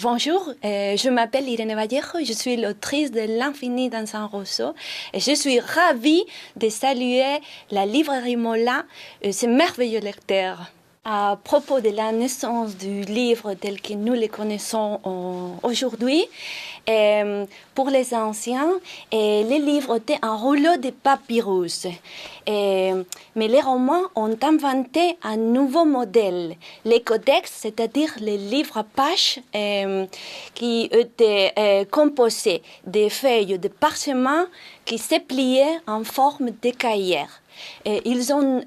Bonjour, je m'appelle Irene Vallejo, je suis l'autrice de L'Infini dans un roseau et je suis ravie de saluer la librairie Mola, ce merveilleux lecteur. À propos de la naissance du livre tel que nous le connaissons aujourd'hui, pour les anciens, les livres étaient un rouleau de papyrus. Mais les Romains ont inventé un nouveau modèle, les codex, c'est-à-dire les livres à pages qui étaient composés des feuilles de parchemin qui se pliaient en forme de cahiers. Ils ont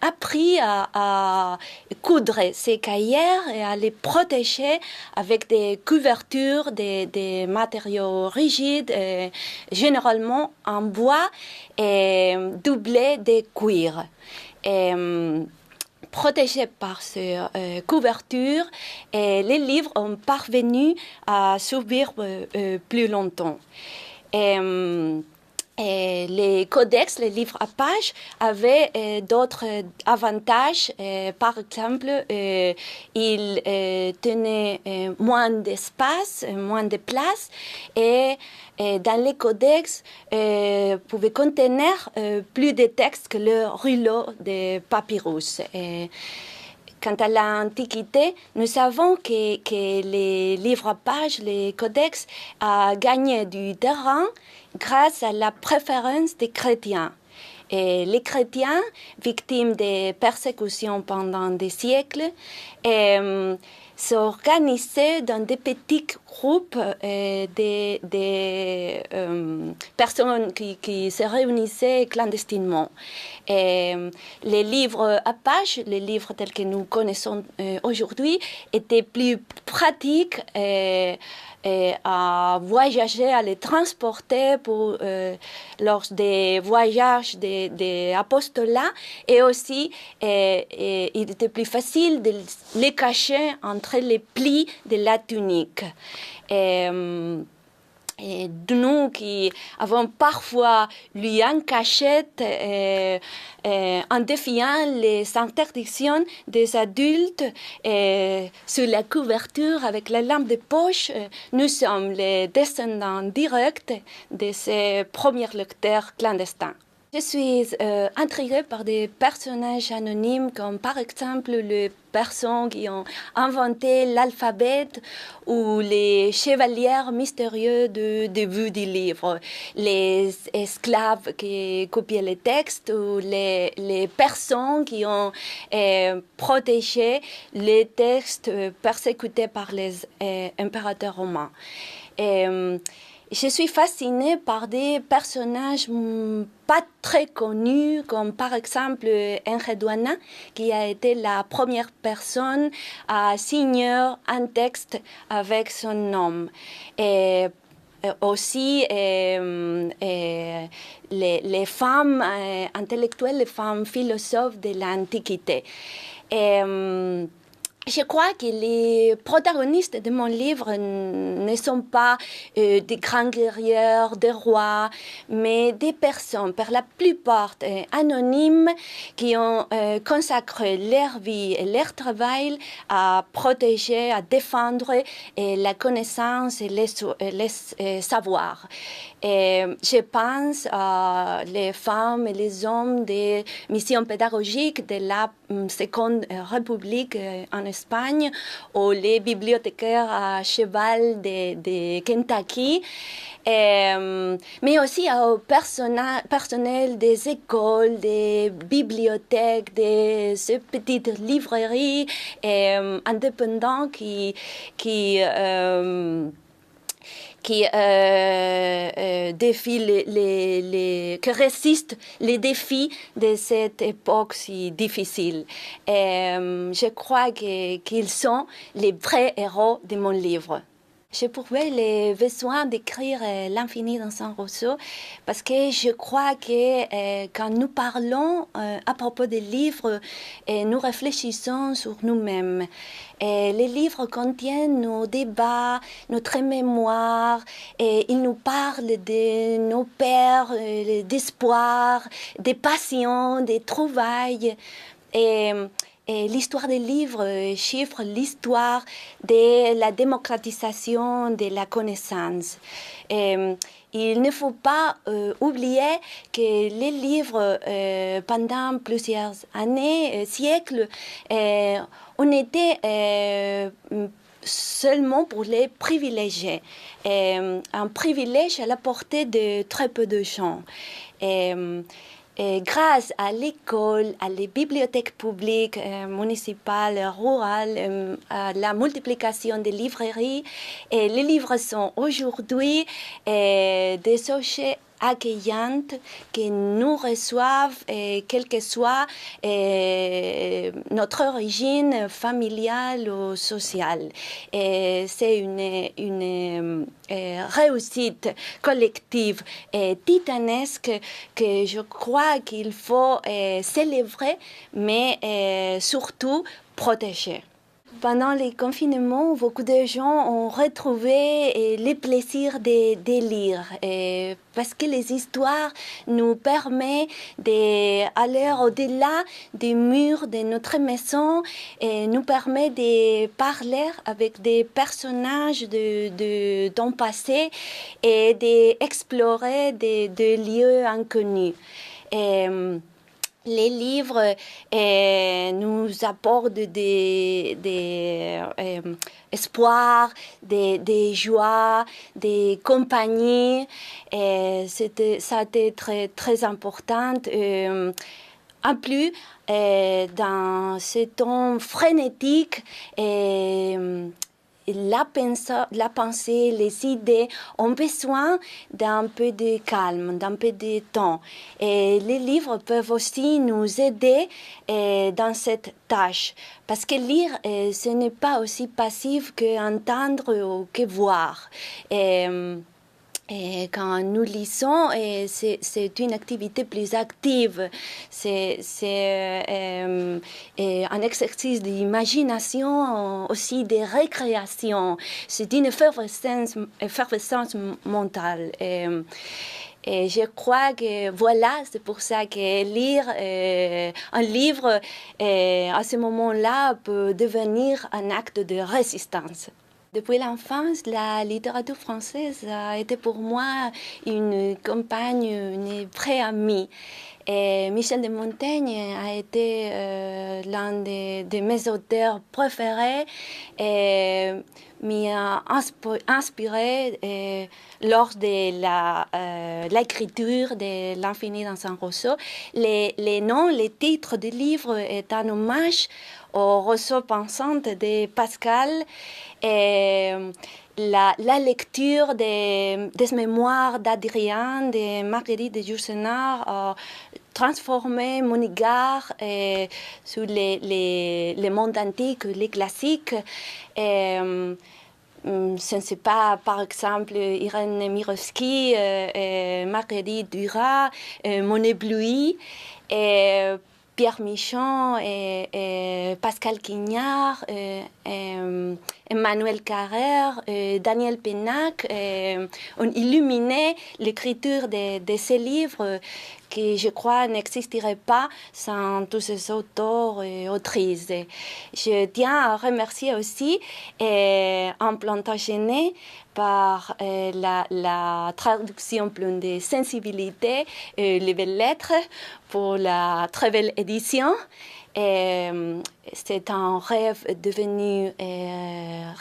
appris à coudre ces cahiers et à les protéger avec des couvertures, des matériaux rigides, généralement en bois et doublés de cuir. Protégés par ces couvertures, les livres ont parvenu à survivre plus longtemps. Les codex, les livres à pages, avaient d'autres avantages. Par exemple, ils tenaient moins d'espace, moins de place, et dans les codex, pouvaient contenir plus de textes que le rouleau de papyrus. Quant à l'Antiquité, nous savons que les livres à pages, les codex, ont gagné du terrain grâce à la préférence des chrétiens. Et les chrétiens, victimes des persécutions pendant des siècles, s'organisaient dans des petits groupes des personnes qui se réunissaient clandestinement. Les livres à pages, les livres tels que nous connaissons aujourd'hui, étaient plus pratiques à voyager, à les transporter lors des voyages des apostolats, et aussi il était plus facile de les cacher entre les plis de la tunique. Et nous qui avons parfois lu en cachette, en défiant les interdictions des adultes, sous la couverture avec la lampe de poche, nous sommes les descendants directs de ces premiers lecteurs clandestins. Je suis intriguée par des personnages anonymes comme par exemple les personnes qui ont inventé l'alphabet ou les chevaliers mystérieux du début du livre, les esclaves qui copiaient les textes ou les personnes qui ont protégé les textes persécutés par les impérateurs romains. Je suis fascinée par des personnages pas très connus, comme par exemple Enheduanna, qui a été la première personne à signer un texte avec son nom. Et aussi les femmes intellectuelles, les femmes philosophes de l'Antiquité. Je crois que les protagonistes de mon livre ne sont pas des grands guerriers, des rois, mais des personnes, pour la plupart anonymes, qui ont consacré leur vie et leur travail à protéger, à défendre la connaissance et les savoirs. Et je pense à les femmes et les hommes des missions pédagogiques de la Seconde République en Espagne, ou les bibliothécaires à cheval de Kentucky, mais aussi au personnel des écoles, des bibliothèques, de ces petites librairies indépendantes qui qui résistent les défis de cette époque si difficile. Je crois qu'ils sont les vrais héros de mon livre. J'éprouvais le besoin d'écrire L'Infini dans un roseau parce que je crois que quand nous parlons à propos des livres, nous réfléchissons sur nous-mêmes. Les livres contiennent nos débats, notre mémoire, et ils nous parlent de nos peurs, d'espoir, des passions, des trouvailles. l'histoire des livres chiffre l'histoire de la démocratisation de la connaissance. Il ne faut pas oublier que les livres, pendant plusieurs années, siècles, on était seulement pour les privilégiés. Un privilège à la portée de très peu de gens. Et grâce à l'école, à les bibliothèques publiques, municipales, rurales, à la multiplication des librairies, les livres sont aujourd'hui des objets accueillantes qui nous reçoivent, quelle que soit notre origine familiale ou sociale. C'est une réussite collective titanesque que je crois qu'il faut célébrer, mais surtout protéger. Pendant les confinements, beaucoup de gens ont retrouvé le plaisir de lire parce que les histoires nous permettent d'aller au-delà des murs de notre maison et nous permettent de parler avec des personnages de temps passé et d'explorer des lieux inconnus. Les livres nous apportent des espoirs, des joies, des compagnies. Ça a été très, très important. En plus, dans ce temps frénétique, la pensée, les idées ont besoin d'un peu de calme, d'un peu de temps. Et les livres peuvent aussi nous aider dans cette tâche. Parce que lire, ce n'est pas aussi passif qu'entendre ou que voir. Et quand nous lisons, c'est une activité plus active. C'est un exercice d'imagination, aussi de récréation. C'est une effervescence mentale. Et je crois que voilà, c'est pour ça que lire un livre à ce moment-là peut devenir un acte de résistance. Depuis l'enfance, la littérature française a été pour moi une compagne, une vraie amie. Et Michel de Montaigne a été l'un de mes auteurs préférés et m'a inspiré lors de l'écriture de L'Infini dans un Rousseau. Les noms, les titres des livres est un hommage au Rousseau pensante de Pascal. Et la lecture des mémoires d'Adrien, de Marguerite de Yourcenar a transformé mon égard sur les mondes antiques, les classiques. Ce ne sais pas, par exemple, Irène Mirovsky, Marguerite Duras, Mon ébloui, Pierre Michon et Pascal Quignard, Emmanuel Carrère, Daniel Pénac ont illuminé l'écriture de ces livres qui, je crois, n'existeraient pas sans tous ces auteurs et autrices. Je tiens à remercier aussi un Plantagenet par la traduction pleine de sensibilité, les belles lettres, pour la très belle édition. C'est un rêve devenu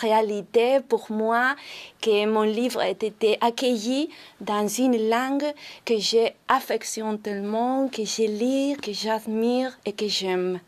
réalité pour moi que mon livre ait été accueilli dans une langue que j'affectionne tellement, que je lis, que j'admire et que j'aime.